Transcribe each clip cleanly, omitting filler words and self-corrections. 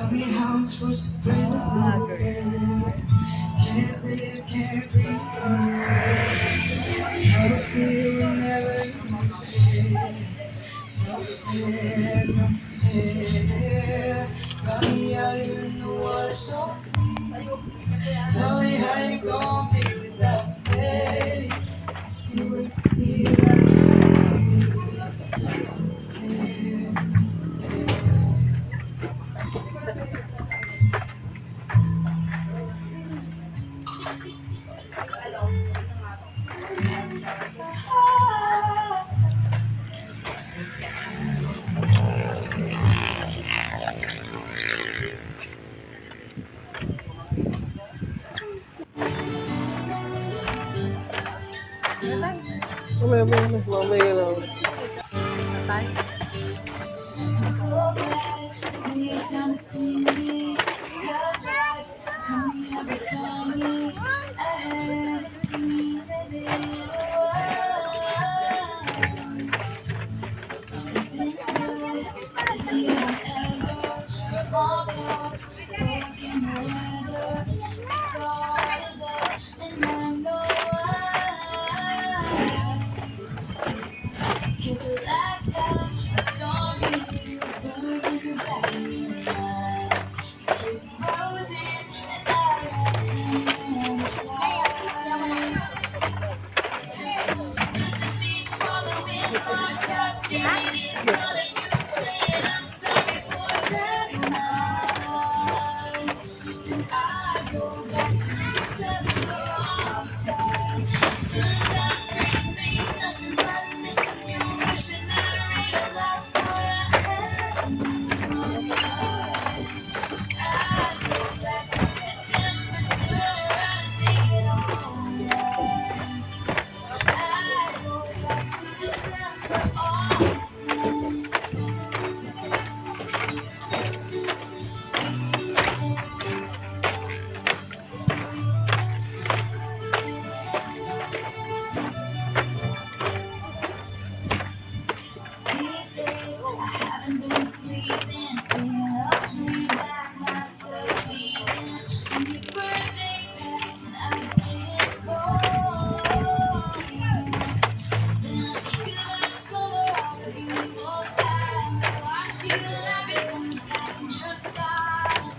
Tell me how I'm supposed to breathe again. Can't live, can't breathe. It's how I feel whenever you're here. So clear, yeah. Got me out here in the water so deep. Tell me how you gon' be without me. You with me Mamaya lang. I'm so glad you made time to see me. How's life? Tell me how's your family? I haven't seen them in a while. You've been good, busier than ever. Small talk, work in the weather. My guard is up, and I know why. Because the last time I saw you, you still burned in the back of your mind. You gave me roses, and I wrapped them in a tie. So this is me swallowing my pride, standing in front of you, saying I'm sorry for that night. And I go back to December all the time. Turns out freedom ain't nothing but missing you, wishing I realized what I had in my mind. I go back to December, turn around and make it alright. I go back to December all the time. These days I haven't been sleeping, staying up late at myself leaving. When your birthday passed and I didn't call you. Then I think about summer, all the beautiful times. I watched you laughing from the passenger side.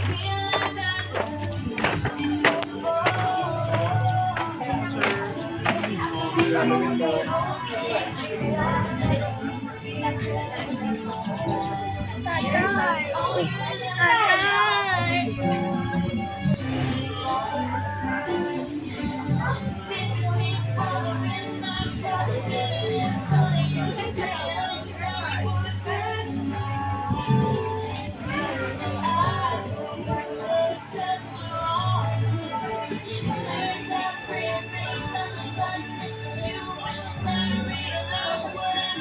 Realized I love you in the this is me swallowing my pride, standing in front of you, saying I'm sorry for the fact and I go back to December all the time. It turns out friends ain't nothing but missing you, wishing I realized what I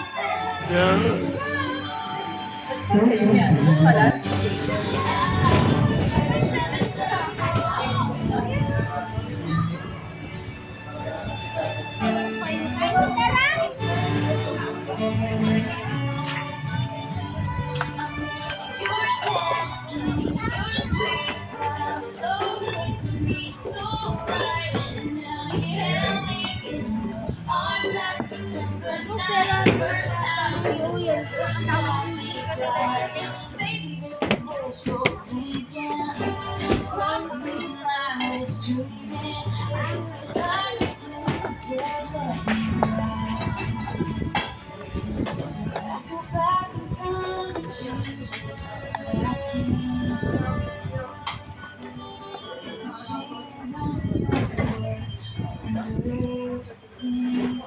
Yeah. First time you ever saw me cry. Maybe this is wishful thinking. Probably I was dreaming. I feel like it was where loving right. I go back in time and change what I can. So if the chains on your door, I understand.